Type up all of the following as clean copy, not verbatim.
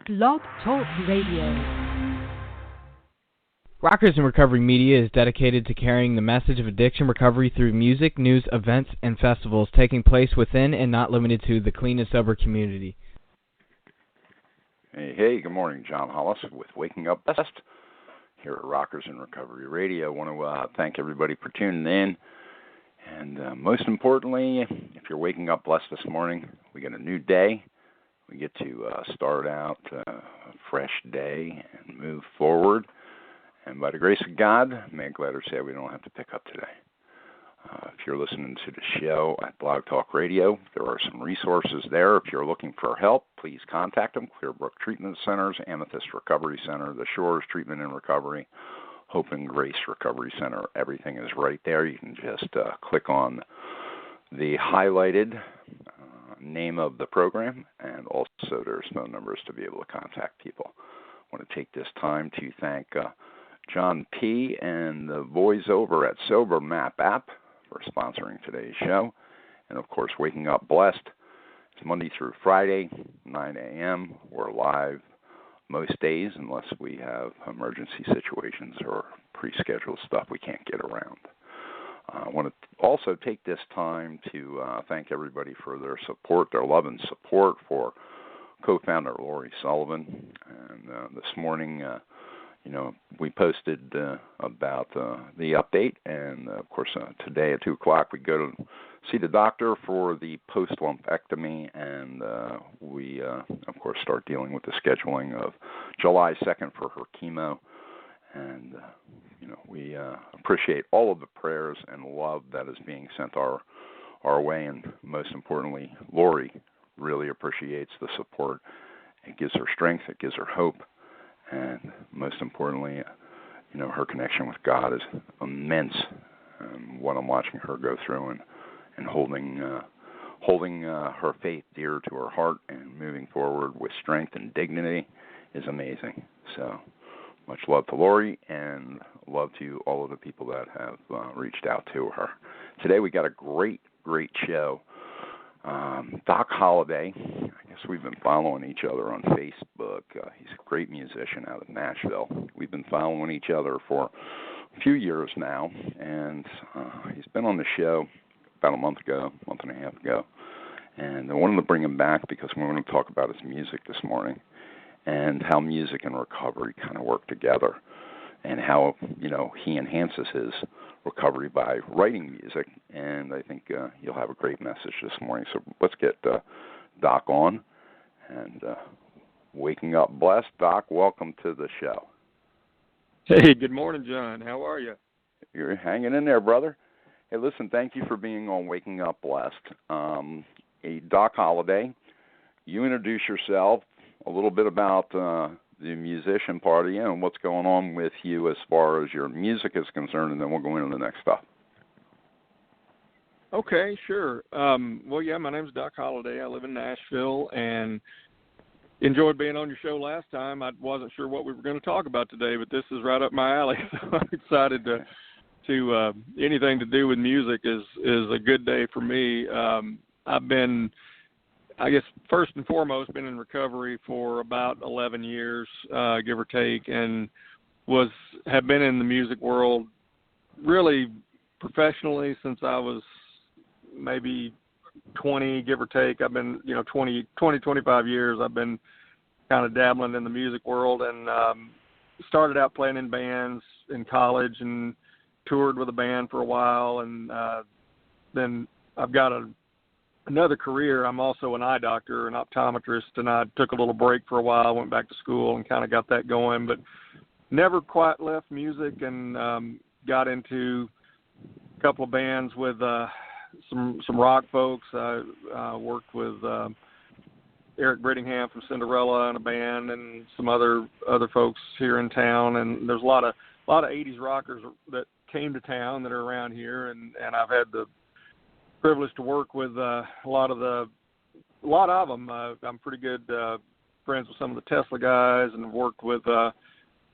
Blog Talk Radio. Rockers in Recovery Media is dedicated to carrying the message of addiction recovery through music, news, events, and festivals taking place within and not limited to the clean and sober community. Hey, good morning. John Hollis with Waking Up Blessed here at Rockers in Recovery Radio. I want to thank everybody for tuning in. And most importantly, if you're waking up blessed this morning, we got a new day. We get to start out a fresh day and move forward. And by the grace of God, may I gladly say we don't have to pick up today. If you're listening to the show at Blog Talk Radio, there are some resources there. If you're looking for help, please contact them. Clearbrook Treatment Centers, Amethyst Recovery Center, The Shores Treatment and Recovery, Hope and Grace Recovery Center. Everything is right there. You can just click on the highlighted name of the program, and also there's phone numbers to be able to contact people. I want to take this time to thank John P. and the boys over at SoberMap app for sponsoring today's show. And, of course, Waking Up Blessed. It's Monday through Friday, 9 a.m. We're live most days unless we have emergency situations or pre-scheduled stuff we can't get around. I want to also take this time to thank everybody for their support, their love and support for co-founder Lori Sullivan. And this morning, we posted about the update. And, of course, today at 2 o'clock, we go to see the doctor for the post-lumpectomy. And we, of course, start dealing with the scheduling of July 2nd for her chemo. And, we appreciate all of the prayers and love that is being sent our way. And most importantly, Lori really appreciates the support. It gives her strength. It gives her hope. And most importantly, her connection with God is immense. What I'm watching her go through and holding her faith dear to her heart and moving forward with strength and dignity is amazing. So much love to Lori and love to all of the people that have reached out to her. Today we got a great show. Doc Holliday, I guess we've been following each other on Facebook. He's a great musician out of Nashville. We've been following each other for a few years now, and he's been on the show about a month and a half ago. And I wanted to bring him back because we're going to talk about his music this morning and how music and recovery kind of work together and how, he enhances his recovery by writing music. And I think you'll have a great message this morning. So let's get Doc on. And Waking Up Blessed. Doc, welcome to the show. Hey, good morning, John. How are you? You're hanging in there, brother. Hey, listen, thank you for being on Waking Up Blessed. Doc Holliday, you introduce yourself, a little bit about the musician part of you and what's going on with you as far as your music is concerned, and then we'll go into the next stuff. Okay, sure. My name's Doc Holliday. I live in Nashville and enjoyed being on your show last time. I wasn't sure what we were going to talk about today, but this is right up my alley. So I'm excited to anything to do with music is a good day for me. I've been, I guess, first and foremost, been in recovery for about 11 years, give or take, and have been in the music world really professionally since I was maybe 20, give or take. I've been, 25 years. I've been kind of dabbling in the music world and started out playing in bands in college and toured with a band for a while. And then I've got another career. I'm also an eye doctor, an optometrist, and I took a little break for a while, went back to school and kind of got that going, but never quite left music and got into a couple of bands with some rock folks. I worked with Eric Brittingham from Cinderella in a band and some other folks here in town, and there's a lot of 80s rockers that came to town that are around here, and I've had the privilege to work with a lot of them. I'm pretty good friends with some of the Tesla guys, and have worked with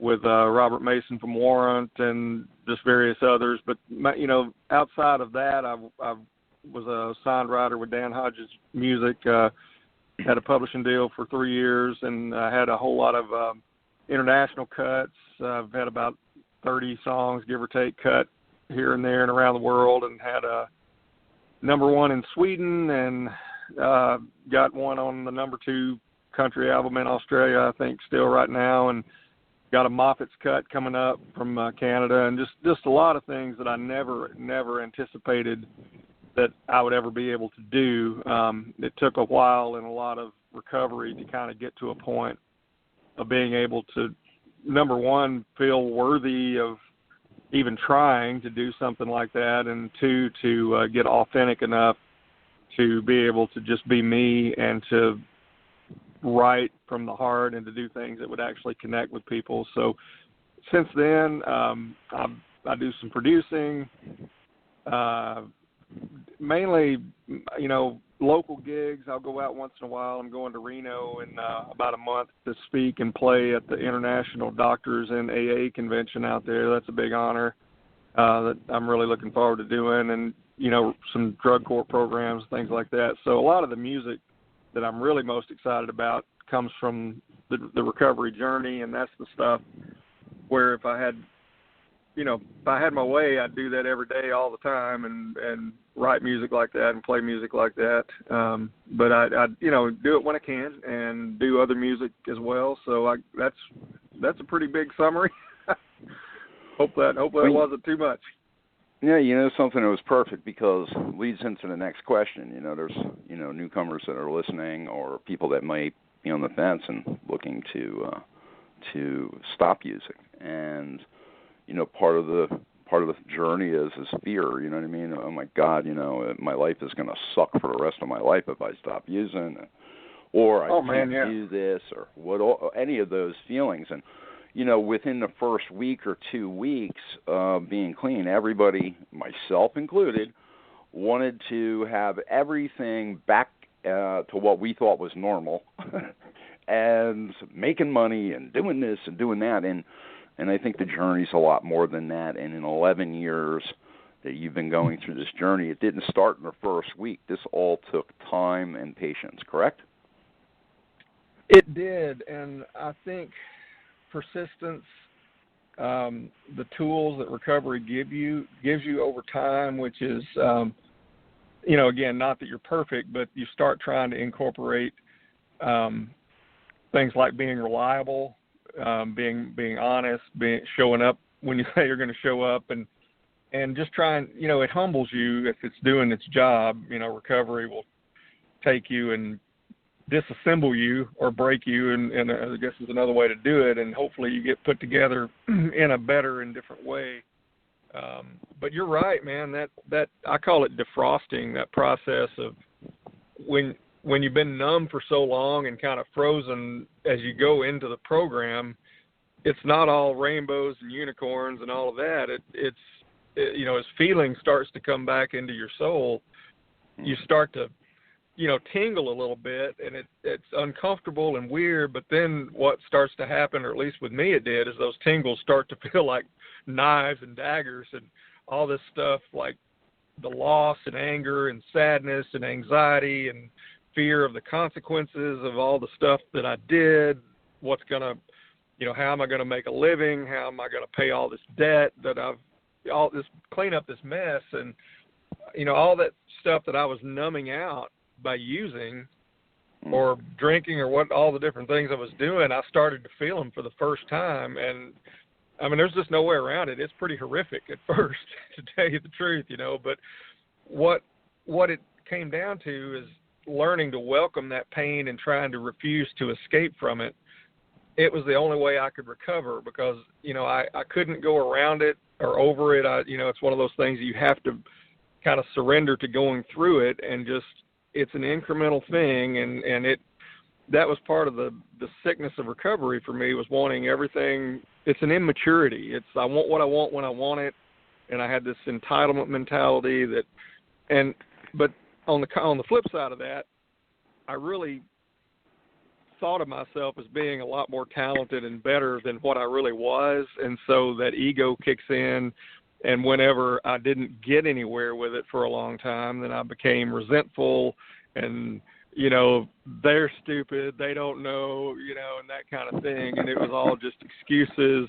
Robert Mason from Warrant and just various others. But outside of that, I was a signed writer with Dan Hodges Music had a publishing deal for 3 years, and I had a whole lot of international cuts. I've had about 30 songs, give or take, cut here and there and around the world, and had a #1 in Sweden, and got one on the #2 country album in Australia, I think, still right now, and got a Moffat's cut coming up from Canada, and just a lot of things that I never anticipated that I would ever be able to do. It took a while and a lot of recovery to kind of get to a point of being able to, #1, feel worthy of even trying to do something like that, and 2, to get authentic enough to be able to just be me and to write from the heart and to do things that would actually connect with people. So since then, I do some producing, mainly, local gigs. I'll go out once in a while. I'm going to Reno in about a month to speak and play at the International Doctors and AA Convention out there. That's a big honor that I'm really looking forward to doing, and, some drug court programs, things like that. So a lot of the music that I'm really most excited about comes from the recovery journey, and that's the stuff where if I had my way, I'd do that every day, all the time, and write music like that and play music like that. But I do it when I can and do other music as well. So that's a pretty big summary. Hope that wasn't too much. Yeah, something that was perfect, because leads into the next question. There's newcomers that are listening, or people that might be on the fence and looking to stop using, and part of the journey is fear. You know what I mean? Oh my God, my life is going to suck for the rest of my life if I stop using, or I can't do this, or any of those feelings. And within the first week or 2 weeks being clean, everybody, myself included, wanted to have everything back to what we thought was normal, and making money and doing this and doing that. And I think the journey's a lot more than that. And in 11 years that you've been going through this journey, it didn't start in the first week. This all took time and patience, correct? It did, and I think persistence, the tools that recovery gives you over time, which is, again, not that you're perfect, but you start trying to incorporate things like being reliable, being honest, showing up when you say you're going to show up, and just trying, it humbles you if it's doing its job. Recovery will take you and disassemble you or break you, and I guess is another way to do it, and hopefully you get put together in a better and different way. But you're right, man, that I call it defrosting, that process of when you've been numb for so long and kind of frozen as you go into the program. It's not all rainbows and unicorns and all of that. As feeling starts to come back into your soul, you start to tingle a little bit, and it's uncomfortable and weird, but then what starts to happen, or at least with me it did, is those tingles start to feel like knives and daggers, and all this stuff like the loss and anger and sadness and anxiety and fear of the consequences of all the stuff that I did, how am I going to make a living, how am I going to pay all this debt clean up this mess, and all that stuff that I was numbing out by using or drinking or all the different things I was doing, I started to feel them for the first time. And I mean, there's just no way around it. It's pretty horrific at first, to tell you the truth, but what it came down to is learning to welcome that pain and trying to refuse to escape from it. It was the only way I could recover, because, I couldn't go around it or over it. It's one of those things you have to kind of surrender to going through it, and just, it's an incremental thing, and that was part of the sickness of recovery for me, was wanting everything. It's an immaturity. It's I want what I want when I want it, and I had this entitlement mentality but on the flip side of that, I really thought of myself as being a lot more talented and better than what I really was, and so that ego kicks in. And whenever I didn't get anywhere with it for a long time, then I became resentful and, they're stupid, they don't know, and that kind of thing. And it was all just excuses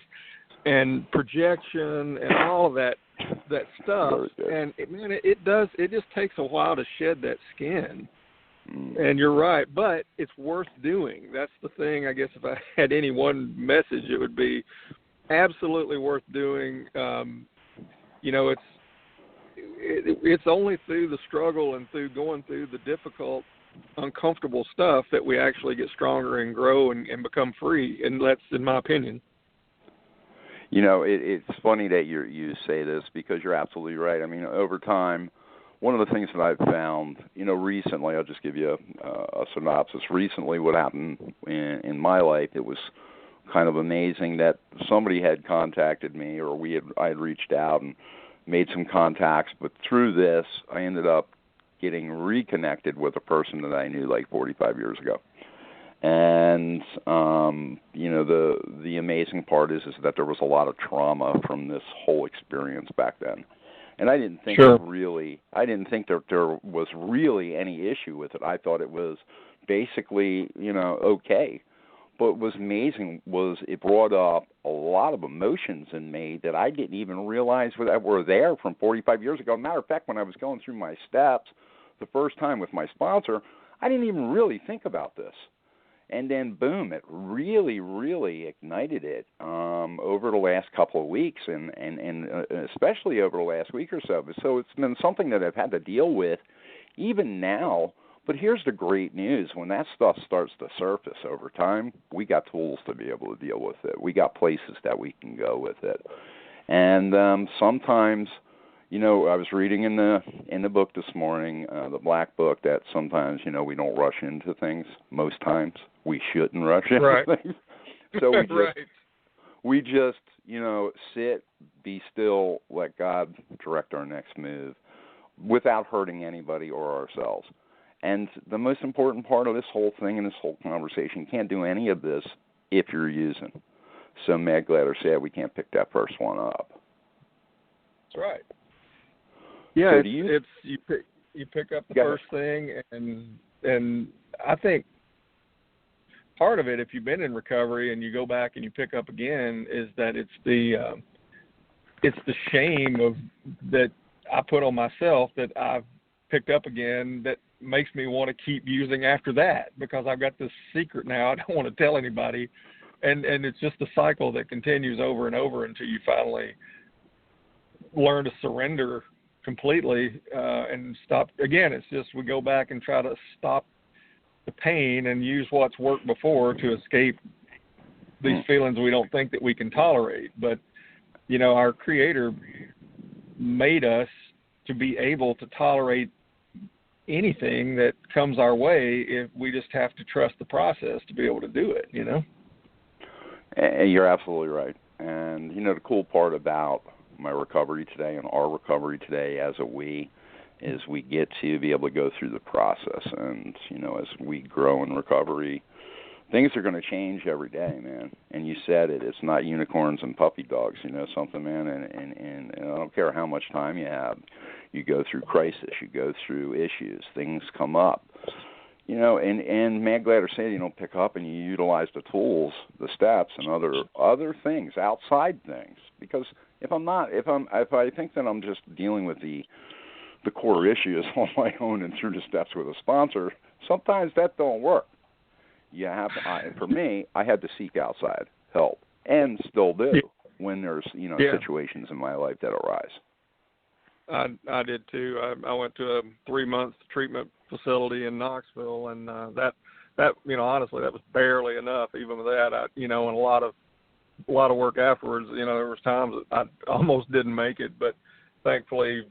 and projection and all of that stuff. And it just takes a while to shed that skin. And you're right, but it's worth doing. That's the thing. I guess if I had any one message, it would be absolutely worth doing. It's only through the struggle and through going through the difficult, uncomfortable stuff that we actually get stronger and grow and become free. And that's, in my opinion. It's funny that you say this, because you're absolutely right. I mean, over time, one of the things that I've found, recently, I'll just give you a synopsis. Recently, what happened in my life, it was kind of amazing that somebody had contacted me, or I had reached out and made some contacts. But through this, I ended up getting reconnected with a person that I knew like 45 years ago. And, the amazing part is that there was a lot of trauma from this whole experience back then. And I didn't think that there was really any issue with it. I thought it was basically, okay. But what was amazing was it brought up a lot of emotions in me that I didn't even realize were there from 45 years ago. Matter of fact, when I was going through my steps the first time with my sponsor, I didn't even really think about this. And then, boom, it really, really ignited it over the last couple of weeks, and especially over the last week or so. So it's been something that I've had to deal with even now. But here's the great news. When that stuff starts to surface over time, we got tools to be able to deal with it. We got places that we can go with it. And sometimes, I was reading in the book this morning, the Black Book, that sometimes, we don't rush into things. Most times we shouldn't rush into things. So we just, sit, be still, let God direct our next move without hurting anybody or ourselves. And the most important part of this whole thing and this whole conversation, you can't do any of this if you're using. So Mad Gladder said we can't pick that first one up. That's right. Yeah, so you pick up the first thing, and I think part of it, if you've been in recovery and you go back and you pick up again, is that it's the shame of that I put on myself that I've picked up again that makes me want to keep using after that, because I've got this secret now I don't want to tell anybody, and it's just a cycle that continues over and over until you finally learn to surrender completely and stop. Again, it's just we go back and try to stop the pain and use what's worked before to escape these feelings we don't think that we can tolerate. But, our Creator made us to be able to tolerate anything that comes our way if we just have to trust the process to be able to do it, And you're absolutely right. And, the cool part about my recovery today and our recovery today as is we get to be able to go through the process. And, as we grow in recovery, things are going to change every day, man. And you said it. It's not unicorns and puppy dogs, something, man. And I don't care how much time you have. You go through crisis. You go through issues. Things come up. And Mad Gladder said, pick up and you utilize the tools, the steps, and other things, outside things. Because if I think that I'm just dealing with the core issues on my own and through the steps with a sponsor, sometimes that don't work. For me, I had to seek outside help, and still do when there's situations in my life that arise. I did too. I went to a 3-month treatment facility in Knoxville, and that honestly, that was barely enough. Even with that, and a lot of work afterwards. There was times that I almost didn't make it, but thankfully,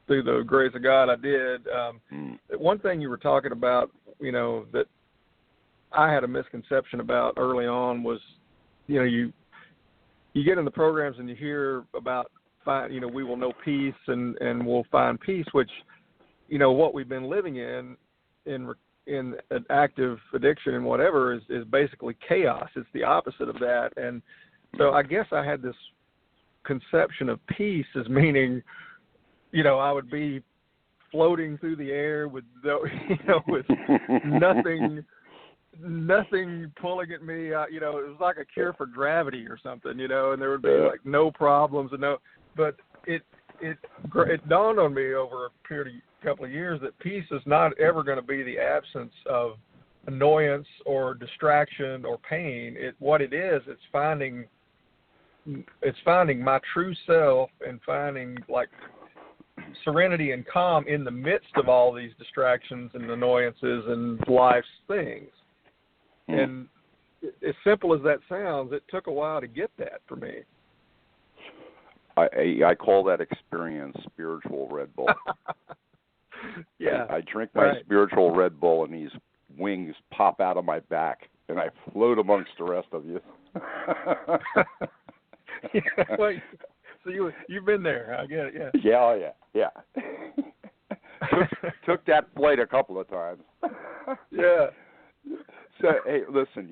through the grace of God, I did. One thing you were talking about, that I had a misconception about early on was, you get in the programs and you hear about, we will know peace and we'll find peace, which, what we've been living in an active addiction and whatever is basically chaos. It's the opposite of that. And so I guess I had this conception of peace as meaning, I would be floating through the air with with nothing pulling at me. It was like a cure for gravity or something, and there would be like no problems but it dawned on me over a period of couple of years that peace is not ever going to be the absence of annoyance or distraction or pain. It's finding my true self and finding like serenity and calm in the midst of all these distractions and annoyances and life's things. And as simple as that sounds, it took a while to get that for me. I call that experience spiritual Red Bull. Yeah. I drink my spiritual Red Bull, and these wings pop out of my back, and I float amongst the rest of you. Yeah, well, so you've been there. I get it. Yeah. Yeah. took that flight a couple of times. Yeah. So hey, listen.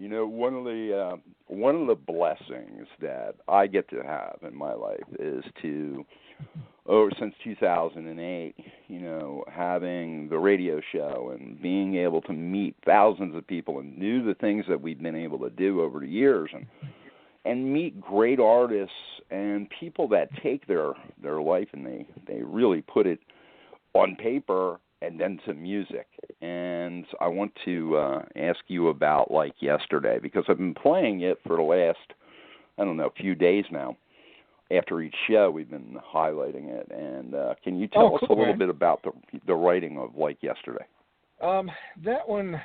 One of the blessings that I get to have in my life is to, since 2008, having the radio show and being able to meet thousands of people and do the things that we've been able to do over the years, and meet great artists and people that take their life and they really put it on paper and then to music. And I want to ask you about like yesterday, because I've been playing it for the last, few days now. After each show, we've been highlighting it. And can you tell us a little bit about the writing of like yesterday? That one,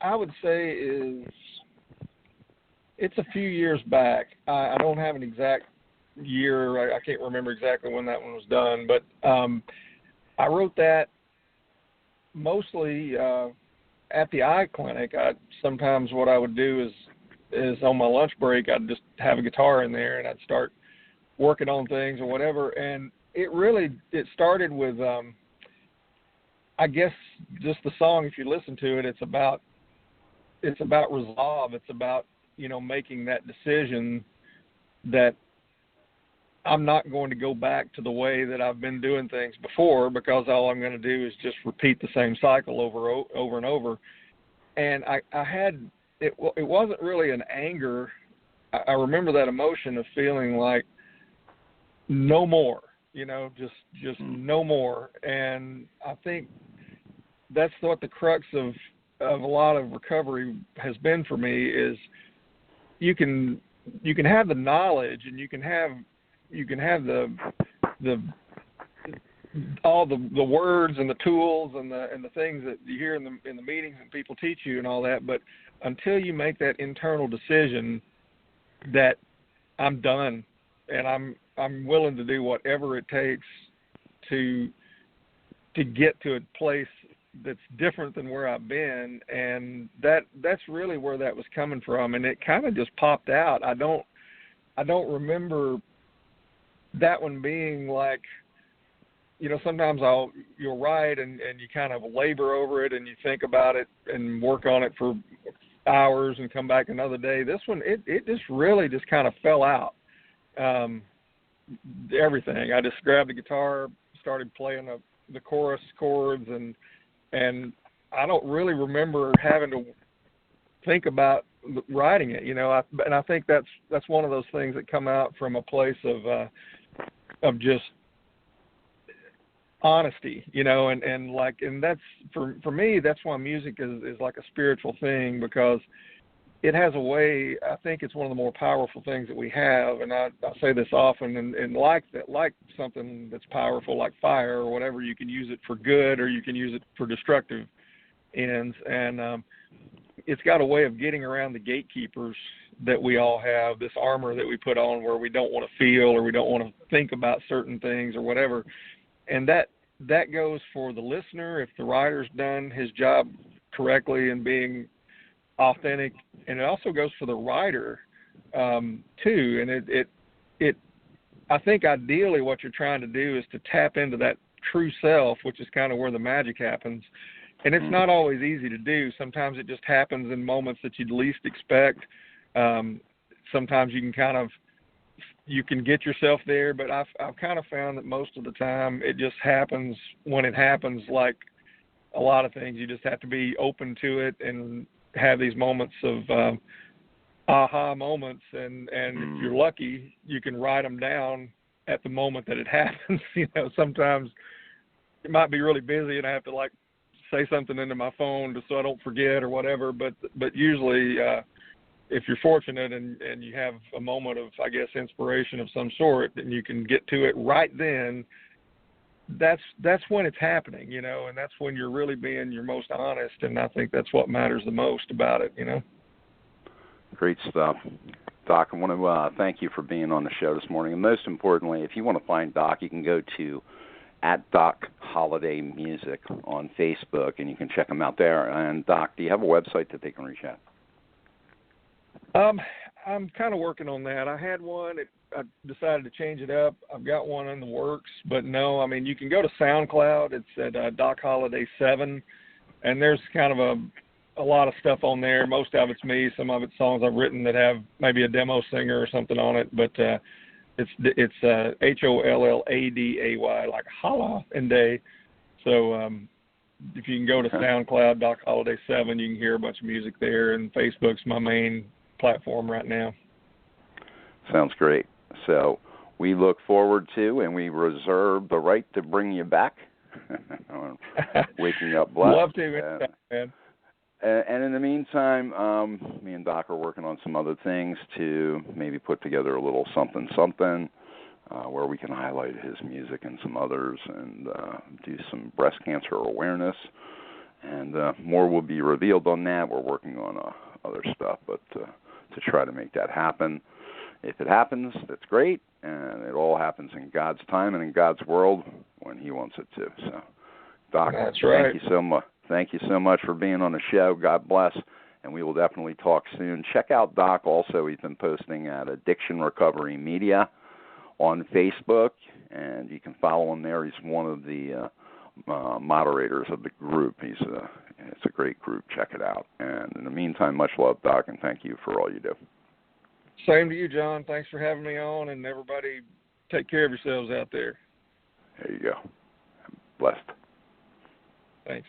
I would say it's a few years back. I don't have an exact year. I can't remember exactly when that one was done, but I wrote that mostly at the eye clinic. Sometimes what I would do is on my lunch break, I'd just have a guitar in there and I'd start working on things or whatever. And it started with, I guess, just the song. If you listen to it, it's about resolve. It's about, making that decision that I'm not going to go back to the way that I've been doing things before, because all I'm going to do is just repeat the same cycle over and over. And I had, it wasn't really an anger. I remember that emotion of feeling like no more, just no more. And I think that's what the crux of a lot of recovery has been for me is you can have the knowledge and you can have all the words and the tools and the things that you hear in the meetings and people teach you and all that, but until you make that internal decision that I'm done and I'm willing to do whatever it takes to get to a place that's different than where I've been, and that's really where that was coming from, and it kind of just popped out. I don't remember that one being like, sometimes you'll write and you kind of labor over it and you think about it and work on it for hours and come back another day. This one, it just really just kind of fell out. Everything. I just grabbed the guitar, started playing the chorus chords, and I don't really remember having to think about writing it, and I think that's one of those things that come out from a place of just honesty, and that's for me, that's why music is like a spiritual thing, because it has a way. I think it's one of the more powerful things that we have, and I say this often, and like something that's powerful, like fire or whatever, you can use it for good or you can use it for destructive ends, and it's got a way of getting around the gatekeepers that we all have, this armor that we put on where we don't want to feel or we don't want to think about certain things or whatever, and that goes for the listener if the writer's done his job correctly and being authentic, and it also goes for the writer too. And it I think ideally what you're trying to do is to tap into that true self, which is kind of where the magic happens. And it's not always easy to do. Sometimes it just happens in moments that you'd least expect. Sometimes you can you can get yourself there, but I've kind of found that most of the time it just happens when it happens. Like a lot of things, you just have to be open to it and have these moments of aha moments, and if you're lucky, you can write them down at the moment that it happens. Sometimes it might be really busy and I have to like say something into my phone just so I don't forget or whatever, but usually if you're fortunate and you have a moment of, I guess, inspiration of some sort, and you can get to it right then, that's when it's happening, and that's when you're really being your most honest, and I think that's what matters the most about it, Great stuff. Doc, I want to thank you for being on the show this morning. And most importantly, if you want to find Doc, you can go to @DocHolidayMusic on Facebook, and you can check him out there. And, Doc, do you have a website that they can reach out? I'm kind of working on that. I had one. I decided to change it up. I've got one in the works. But, no, I mean, you can go to SoundCloud. It's at Doc Holiday 7, and there's kind of a lot of stuff on there. Most of it's me. Some of it's songs I've written that have maybe a demo singer or something on it. But it's HOLLADAY, like holla and day. So if you can go to SoundCloud, Doc Holiday 7, you can hear a bunch of music there. And Facebook's my main platform right now. Sounds great. So we look forward to, and we reserve the right to bring you back. Waking Up Blessed. Love to, man. And in the meantime, me and Doc are working on some other things to maybe put together a little something where we can highlight his music and some others, and do some breast cancer awareness. And more will be revealed on that. We're working on other stuff, but to try to make that happen. If it happens, that's great, and it all happens in God's time and in God's world when He wants it to. So, Doc, that's right. Thank you so much. Thank you so much for being on the show. God bless, and we will definitely talk soon. Check out Doc also. He's been posting at Addiction Recovery Media on Facebook, and you can follow him there. He's one of the moderators of the group. It's a great group. Check it out. And in the meantime, much love, Doc, and thank you for all you do. Same to you, John. Thanks for having me on, and everybody take care of yourselves out there. There you go. Blessed. Thanks.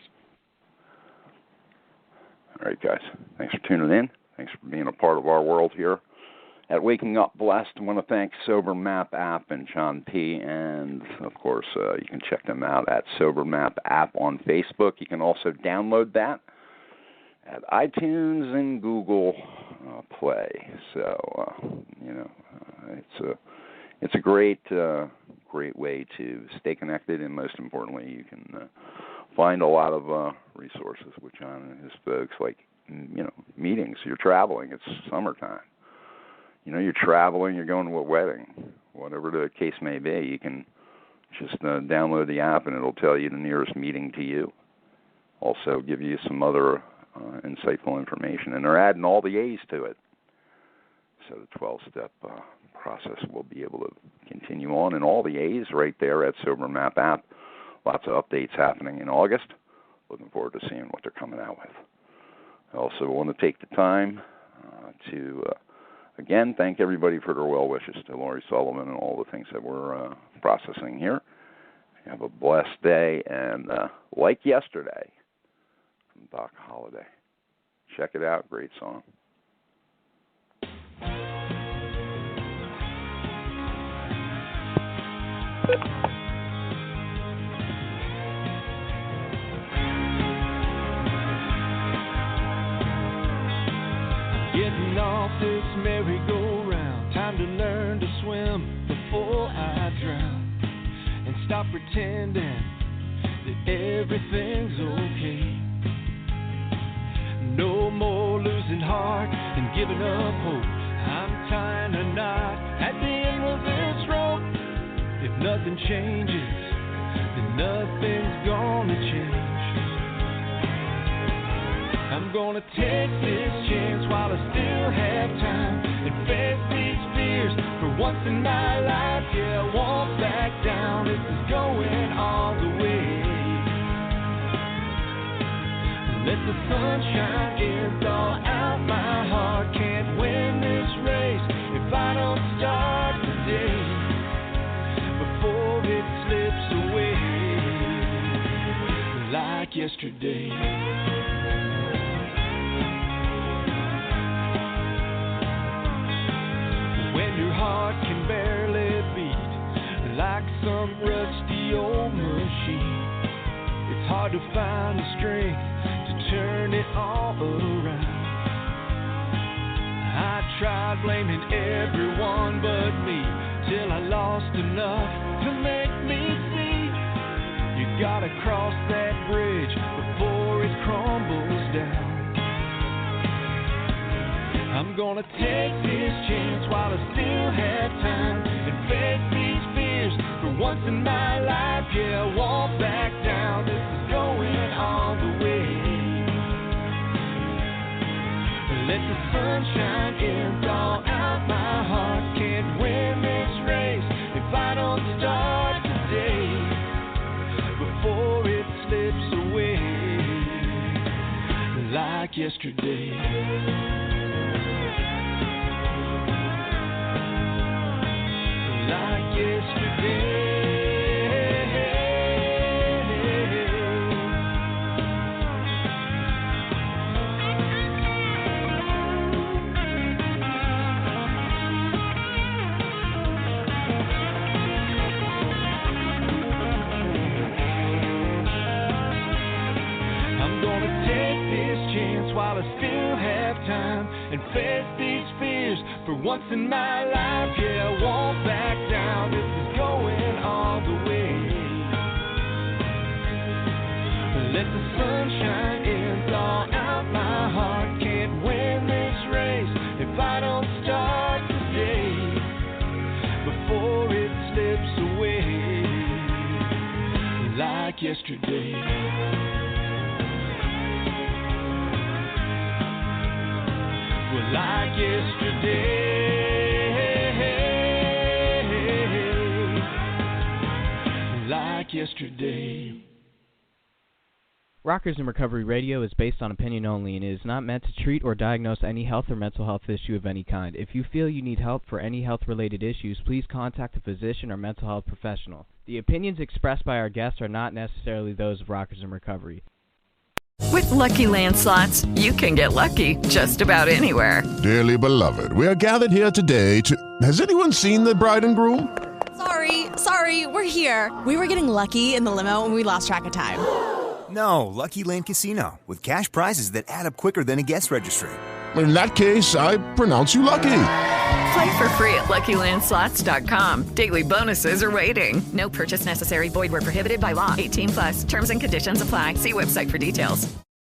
All right, guys. Thanks for tuning in. Thanks for being a part of our world here at Waking Up Blessed. I want to thank SoberMap app and John P. And, of course, you can check them out at SoberMap app on Facebook. You can also download that at iTunes and Google Play. So, it's a great way to stay connected, and most importantly, you can find a lot of resources with John and his folks, like, meetings. You're traveling. It's summertime. You're traveling, you're going to a wedding, whatever the case may be. You can just download the app, and it'll tell you the nearest meeting to you. Also give you some other insightful information. And they're adding all the A's to it. So the 12-step process will be able to continue on. And all the A's right there at SoberMap app. Lots of updates happening in August. Looking forward to seeing what they're coming out with. I also want to take the time to, again, thank everybody for their well wishes to Lori Sullivan and all the things that we're processing here. Have a blessed day, and like yesterday, from Doc Holiday. Check it out. Great song. Getting off this merry-go-round, time to learn to swim before I drown, and stop pretending that everything's okay. No more losing heart and giving up hope. I'm tying a knot at the end of this rope. If nothing changes, then nothing's gonna change. I'm gonna take this chance while I still have time and face these fears for once in my life. Yeah, I won't back down. This is going all the way. Let the sunshine in, thaw out my heart. Can't win this race if I don't start today. yesterday. When your heart can barely beat like some rusty old machine, it's hard to find the strength to turn it all around. I tried blaming everyone but me, till I lost enough to make me see. You gotta cross that bridge before it crumbles down. I'm gonna take this chance while I still have time and face these fears for once in my life. Yeah, I won't back down. This is going all the way. Let the sunshine in, thaw out my heart. Can't win this race if I don't start today, before it slips away like yesterday. Like yesterday. While I still have time and face these fears for once in my life. Yeah, I won't back down. This is going all the way. Let the sunshine in, thaw out my heart. Can't win this race if I don't start today, before it slips away like yesterday. Like yesterday, like yesterday. Rockers in Recovery Radio is based on opinion only and is not meant to treat or diagnose any health or mental health issue of any kind. If you feel you need help for any health-related issues, please contact a physician or mental health professional. The opinions expressed by our guests are not necessarily those of Rockers in Recovery. With Lucky Land Slots, you can get lucky just about anywhere. Dearly beloved, we are gathered here today to... Has anyone seen the bride and groom? Sorry, we're here. We were getting lucky in the limo and we lost track of time. No, Lucky Land Casino, with cash prizes that add up quicker than a guest registry. In that case, I pronounce you lucky. Play for free at LuckyLandSlots.com. Daily bonuses are waiting. No purchase necessary. Void where prohibited by law. 18+. Terms and conditions apply. See website for details.